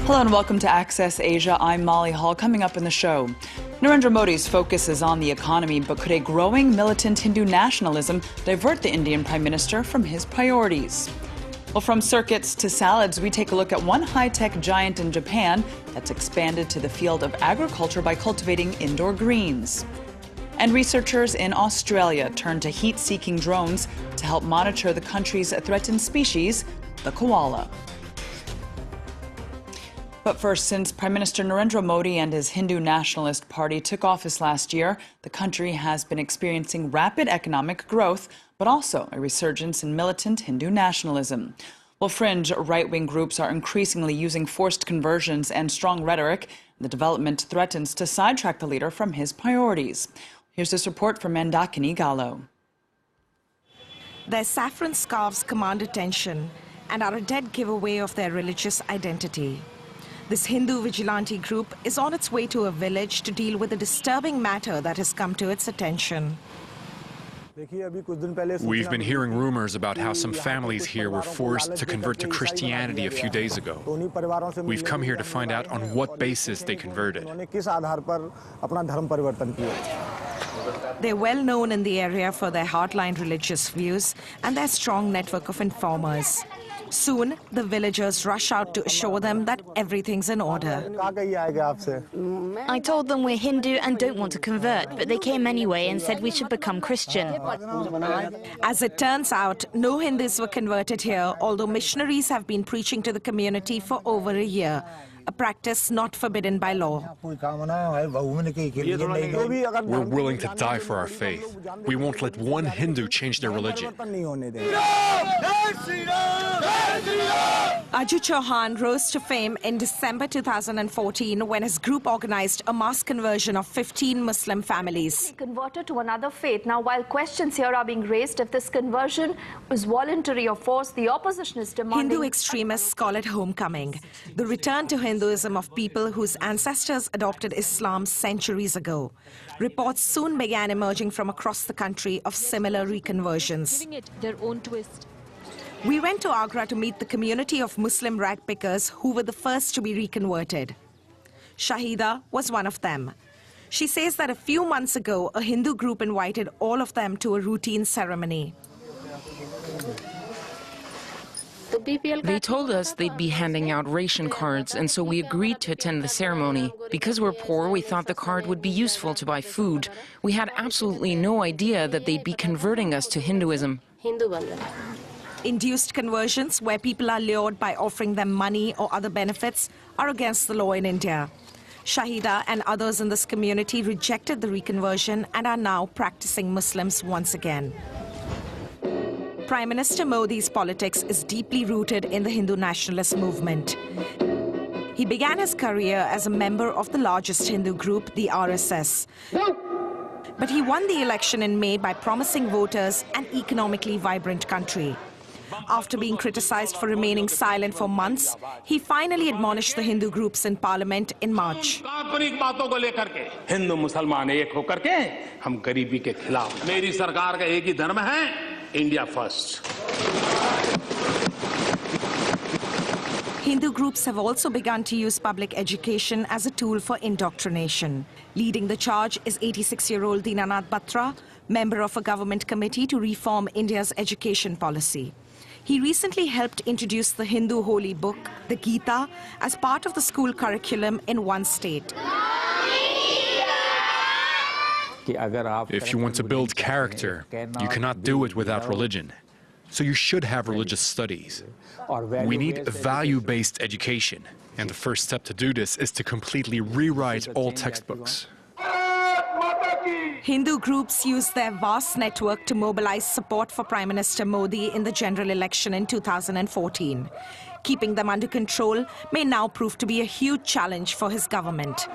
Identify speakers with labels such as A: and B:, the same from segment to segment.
A: Hello and welcome to Access Asia. I'm Molly Hall. Coming up in the show, Narendra Modi's focus is on the economy, but could a growing militant Hindu nationalism divert the Indian Prime Minister from his priorities? Well, from circuits to salads, we take a look at one high-tech giant in Japan that's expanded to the field of agriculture by cultivating indoor greens. And researchers in Australia turn to heat-seeking drones to help monitor the country's threatened species, the koala. But first, since Prime Minister Narendra Modi and his Hindu Nationalist Party took office last year, the country has been experiencing rapid economic growth, but also a resurgence in militant Hindu nationalism. While fringe right-wing groups are increasingly using forced conversions and strong rhetoric, the development threatens to sidetrack the leader from his priorities. Here's this report from Mandakini Gallo.
B: Their saffron scarves command attention and are a dead giveaway of their religious identity. This Hindu vigilante group is on its way to a village to deal with a disturbing matter that has come to its attention.
C: We've been hearing rumors about how some families here were forced to convert to Christianity a few days ago. We've come here to find out on what basis they converted.
B: They're well known in the area for their hardline religious views and their strong network of informers. Soon, the villagers rush out to assure them that everything's in order.
D: I told them we're Hindu and don't want to convert, but they came anyway and said we should become Christian.
B: As it turns out, no Hindus were converted here, although missionaries have been preaching to the community for over a year, a practice not forbidden by law.
C: We're willing to die for our faith. We won't let one Hindu change their religion.
B: Aju Chauhan rose to fame in December 2014 when his group organized a mass conversion of 15 Muslim families.
E: Converted to another faith. Now, while questions here are being raised if this conversion was voluntary or forced, the opposition is demanding...
B: Hindu extremists call it homecoming, the return to Hinduism of people whose ancestors adopted Islam centuries ago. Reports soon began emerging from across the country of similar reconversions.
F: Giving it their own twist.
B: We went to Agra to meet the community of Muslim rag pickers who were the first to be reconverted. Shahida was one of them. She says that a few months ago, a Hindu group invited all of them to a routine ceremony.
G: They told us they'd be handing out ration cards, and so we agreed to attend the ceremony. Because we're poor, we thought the card would be useful to buy food. We had absolutely no idea that they'd be converting us to Hinduism.
B: Induced conversions, where people are lured by offering them money or other benefits, are against the law in India. Shahida and others in this community rejected the reconversion and are now practicing Muslims once again. Prime Minister Modi's politics is deeply rooted in the Hindu nationalist movement. He began his career as a member of the largest Hindu group, the RSS. But he won the election in May by promising voters an economically vibrant country. After being criticized for remaining silent for months, he finally admonished the Hindu groups in parliament in March.
H: India first.
B: Hindu groups have also begun to use public education as a tool for indoctrination. Leading the charge is 86-year-old Dinanath Batra, member of a government committee to reform India's education policy. He recently helped introduce the Hindu holy book, the Gita, as part of the school curriculum in one state.
C: If you want to build character, you cannot do it without religion. So you should have religious studies. We need value-based education, and the first step to do this is to completely rewrite all textbooks.
B: Hindu groups used their vast network to mobilize support for Prime Minister Modi in the general election in 2014. Keeping them under control may now prove to be a huge challenge for his government.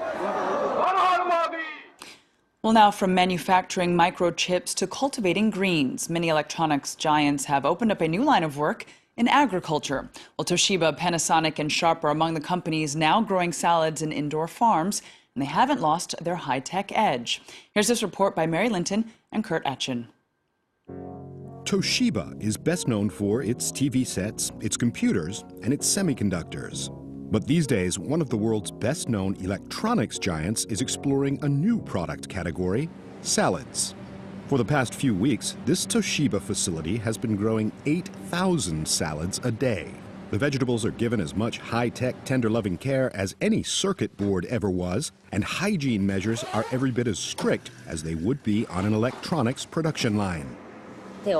A: Well, now from manufacturing microchips to cultivating greens, many electronics giants have opened up a new line of work in agriculture. Well, Toshiba, Panasonic, and Sharp are among the companies now growing salads in indoor farms, and they haven't lost their high-tech edge. Here's this report by Mary Linton and Kurt Etchen.
I: Toshiba is best known for its TV sets, its computers, and its semiconductors.
F: But these days, one of the world's best-known electronics giants is exploring a new product category, salads. For the past few weeks, this Toshiba facility has been growing 8,000 salads a day. The vegetables are given as much high-tech, tender-loving care as any circuit board ever was, and hygiene measures are every bit as strict as they would be on an electronics production line.
I: We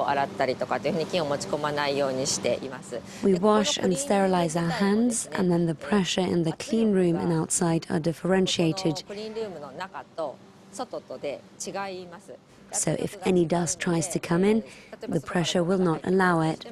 I: wash and sterilize our hands, and then the pressure in the clean room and outside are differentiated. So if any dust tries to come in, the pressure will not allow it.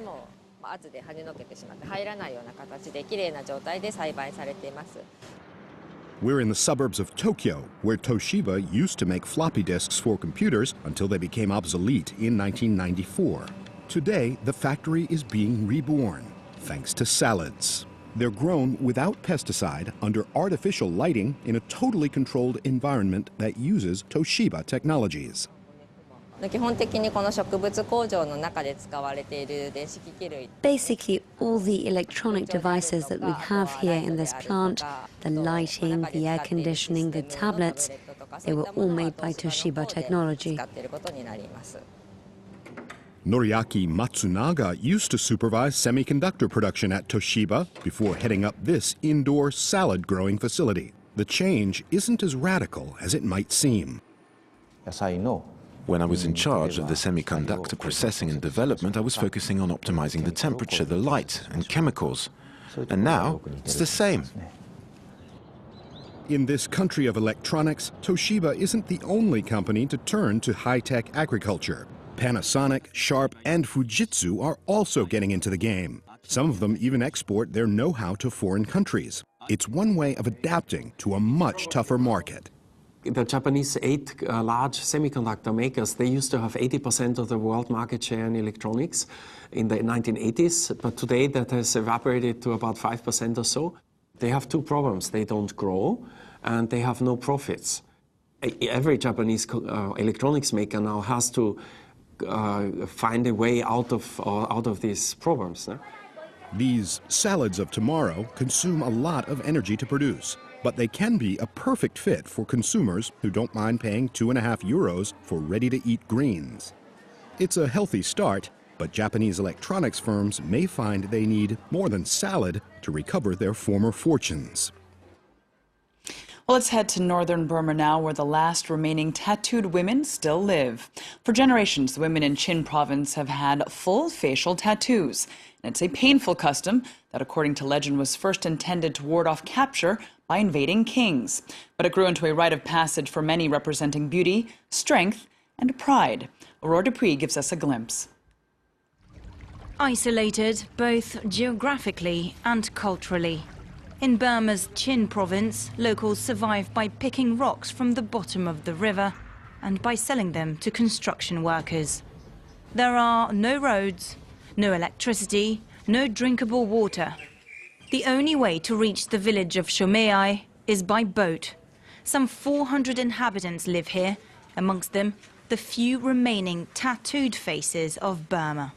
F: We're in the suburbs of Tokyo, where Toshiba used to make floppy disks for computers until they became obsolete in 1994. Today, the factory is being reborn, thanks to salads. They're grown without pesticide, under artificial lighting, in a totally controlled environment that uses Toshiba technologies.
I: Basically, all the electronic devices that we have here in this plant, the lighting, the air conditioning, the tablets, they were all made by Toshiba technology.
F: Noriaki Matsunaga used to supervise semiconductor production at Toshiba before heading up this indoor salad growing facility. The change isn't as radical as it might seem.
J: When I was in charge of the semiconductor processing and development, I was focusing on optimizing the temperature, the light, and chemicals. And now, it's the same.
F: In this country of electronics, Toshiba isn't the only company to turn to high-tech agriculture. Panasonic, Sharp, and Fujitsu are also getting into the game. Some of them even export their know-how to foreign countries. It's one way of adapting to a much tougher market.
K: The Japanese eight large semiconductor makers, they used to have 80% of the world market share in electronics in the 1980s, but today that has evaporated to about 5% or so. They have two problems. They don't grow, and they have no profits. Every Japanese electronics maker now has to find a way out of these problems.
F: These salads of tomorrow consume a lot of energy to produce, but they can be a perfect fit for consumers who don't mind paying €2.50 for ready-to-eat greens. It's a healthy start, but Japanese electronics firms may find they need more than salad to recover their former fortunes.
A: Well, let's head to northern Burma now, where the last remaining tattooed women still live. For generations, the women in Chin province have had full facial tattoos. And it's a painful custom that, according to legend, was first intended to ward off capture by invading kings. But it grew into a rite of passage for many, representing beauty, strength, and pride. Aurora Dupuis gives us a glimpse.
L: Isolated both geographically and culturally. In Burma's Chin province, locals survive by picking rocks from the bottom of the river and by selling them to construction workers. There are no roads, no electricity, no drinkable water. The only way to reach the village of Shomeai is by boat. Some 400 inhabitants live here, amongst them the few remaining tattooed faces of Burma.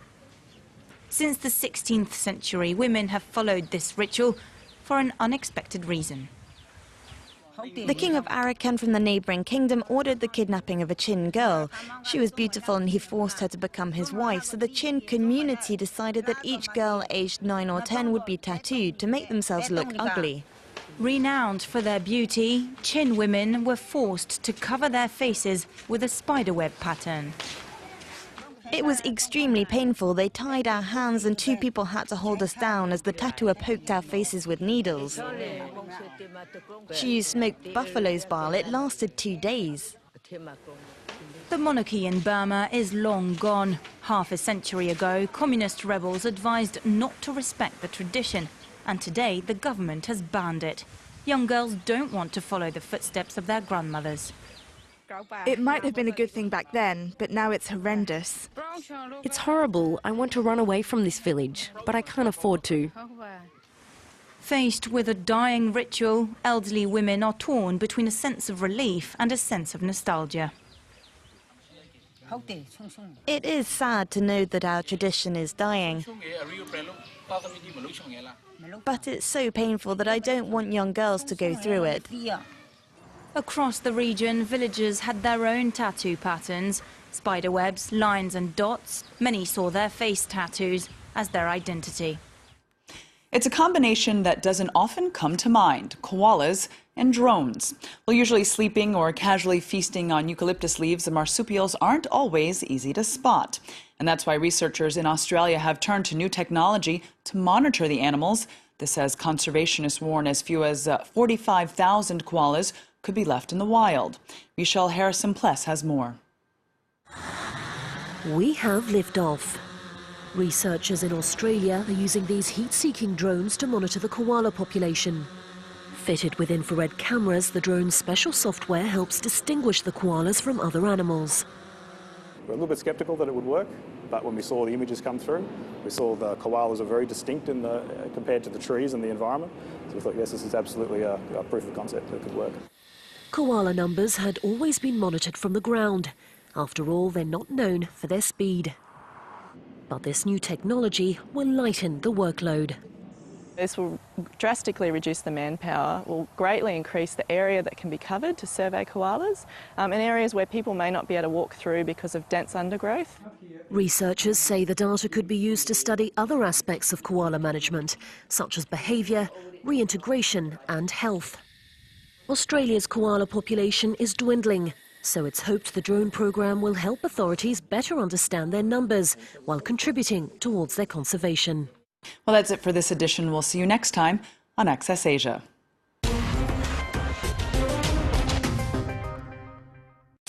L: Since the 16th century, women have followed this ritual for an unexpected reason.
D: The king of Arakan from the neighbouring kingdom ordered the kidnapping of a Chin girl. She was beautiful and he forced her to become his wife, so the Chin community decided that each girl aged 9 or 10 would be tattooed to make themselves look ugly.
L: Renowned for their beauty, Chin women were forced to cover their faces with a spiderweb pattern.
D: It was extremely painful. They tied our hands and 2 people had to hold us down as the tattooer poked our faces with needles. She used smoked buffalo's bile. It lasted 2 days.
L: The monarchy in Burma is long gone. Half a century ago, communist rebels advised not to respect the tradition, and today the government has banned it. Young girls don't want to follow the footsteps of their grandmothers.
M: It might have been a good thing back then, but now it's horrendous.
N: It's horrible. I want to run away from this village, but I can't afford to.
L: Faced with a dying ritual, elderly women are torn between a sense of relief and a sense of nostalgia.
D: It is sad to know that our tradition is dying. But it's so painful that I don't want young girls to go through it.
L: Across the region, villagers had their own tattoo patterns. Spiderwebs, lines and dots. Many saw their face tattoos as their identity.
A: It's a combination that doesn't often come to mind: koalas and drones. While usually sleeping or casually feasting on eucalyptus leaves, the marsupials aren't always easy to spot. And that's why researchers in Australia have turned to new technology to monitor the animals. This as conservationists warn as few as 45,000 koalas could be left in the wild. Michelle Harrison-Pless has more.
O: We have liftoff. Researchers in Australia are using these heat-seeking drones to monitor the koala population. Fitted with infrared cameras, the drone's special software helps distinguish the koalas from other animals.
P: We're a little bit sceptical that it would work, but when we saw the images come through, we saw the koalas are very distinct compared to the trees and the environment. So we thought, yes, this is absolutely a proof of concept that it could work.
O: Koala numbers had always been monitored from the ground. After all, they're not known for their speed. But this new technology will lighten the workload.
Q: This will drastically reduce the manpower, will greatly increase the area that can be covered to survey koalas, in areas where people may not be able to walk through because of dense undergrowth.
O: Researchers say the data could be used to study other aspects of koala management, such as behaviour, reintegration and health. Australia's koala population is dwindling, so it's hoped the drone program will help authorities better understand their numbers while contributing towards their conservation.
A: Well, that's it for this edition. We'll see you next time on Access Asia.